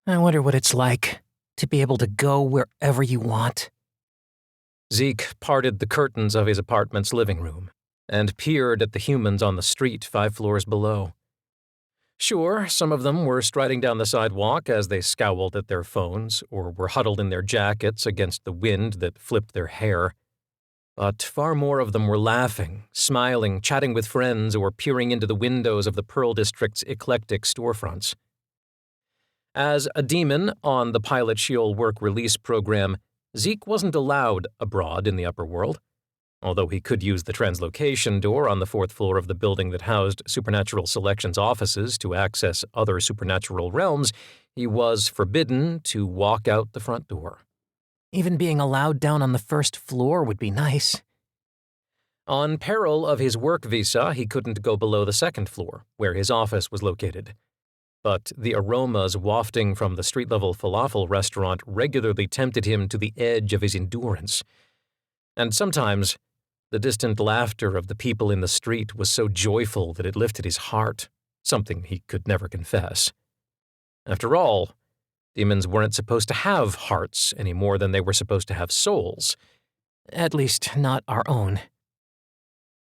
I wonder what it's like to be able to go wherever you want. Zeke parted the curtains of his apartment's living room and peered at the humans on the street 5 floors below. Sure, some of them were striding down the sidewalk as they scowled at their phones or were huddled in their jackets against the wind that flipped their hair. But far more of them were laughing, smiling, chatting with friends, or peering into the windows of the Pearl District's eclectic storefronts. As a demon on the Pilot Sheol work release program, Zeke wasn't allowed abroad in the upper world. Although he could use the translocation door on the 4th floor of the building that housed Supernatural Selection's offices to access other supernatural realms, he was forbidden to walk out the front door. Even being allowed down on the 1st floor would be nice. On peril of his work visa, he couldn't go below the 2nd floor, where his office was located. But the aromas wafting from the street-level falafel restaurant regularly tempted him to the edge of his endurance. And sometimes, the distant laughter of the people in the street was so joyful that it lifted his heart, something he could never confess. After all, demons weren't supposed to have hearts any more than they were supposed to have souls. At least, not our own.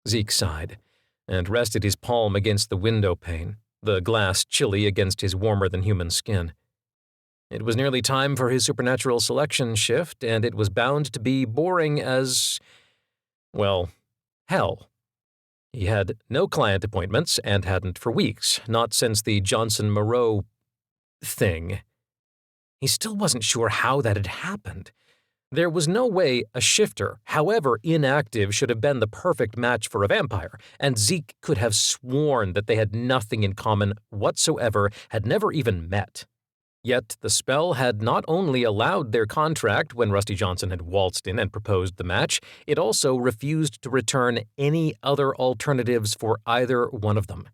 Zeke sighed and rested his palm against the window pane, the glass chilly against his warmer-than-human skin. It was nearly time for his supernatural selection shift, and it was bound to be boring as, well, hell. He had no client appointments and hadn't for weeks, not since the Johnson-Moreau thing. He still wasn't sure how that had happened. There was no way a shifter, however inactive, should have been the perfect match for a vampire, and Zeke could have sworn that they had nothing in common whatsoever, had never even met. Yet the spell had not only allowed their contract when Rusty Johnson had waltzed in and proposed the match, it also refused to return any other alternatives for either one of them.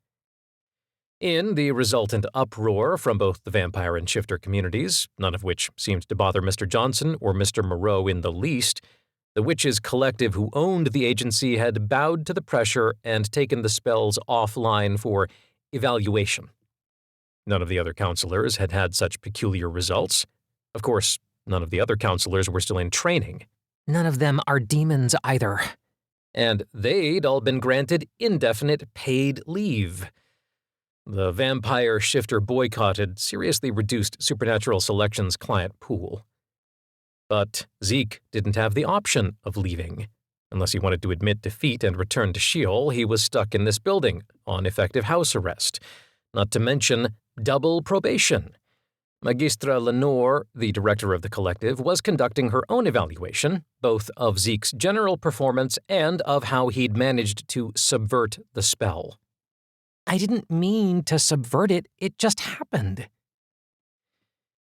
In the resultant uproar from both the vampire and shifter communities, none of which seemed to bother Mr. Johnson or Mr. Moreau in the least, the witches' collective who owned the agency had bowed to the pressure and taken the spells offline for evaluation. None of the other counselors had had such peculiar results. Of course, none of the other counselors were still in training. None of them are demons either. And they'd all been granted indefinite paid leave. The vampire shifter boycott had seriously reduced Supernatural Selection's client pool. But Zeke didn't have the option of leaving. Unless he wanted to admit defeat and return to Sheol, he was stuck in this building on effective house arrest. Not to mention double probation. Magistra Lenore, the director of the collective, was conducting her own evaluation, both of Zeke's general performance and of how he'd managed to subvert the spell. I didn't mean to subvert it, it just happened.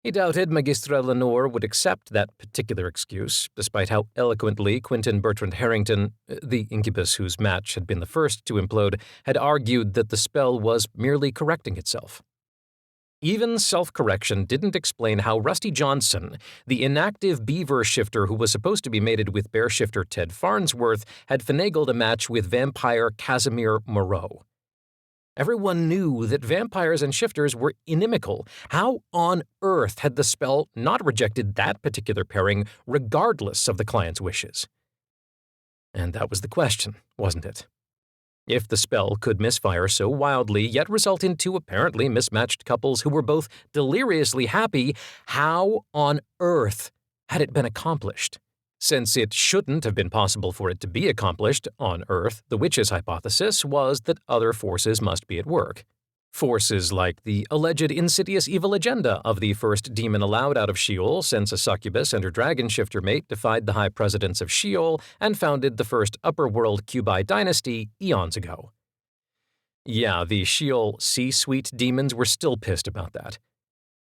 He doubted Magistra Lenore would accept that particular excuse, despite how eloquently Quentin Bertrand Harrington, the incubus whose match had been the first to implode, had argued that the spell was merely correcting itself. Even self-correction didn't explain how Rusty Johnson, the inactive beaver shifter who was supposed to be mated with bear shifter Ted Farnsworth, had finagled a match with vampire Casimir Moreau. Everyone knew that vampires and shifters were inimical. How on earth had the spell not rejected that particular pairing, regardless of the client's wishes? And that was the question, wasn't it? If the spell could misfire so wildly, yet result in 2 apparently mismatched couples who were both deliriously happy, how on earth had it been accomplished? Since it shouldn't have been possible for it to be accomplished on Earth, the witches' hypothesis was that other forces must be at work. Forces like the alleged insidious evil agenda of the first demon allowed out of Sheol since a succubus and her dragon shifter mate defied the high presidents of Sheol and founded the first upper-world Cubi dynasty eons ago. Yeah, the Sheol C-suite demons were still pissed about that.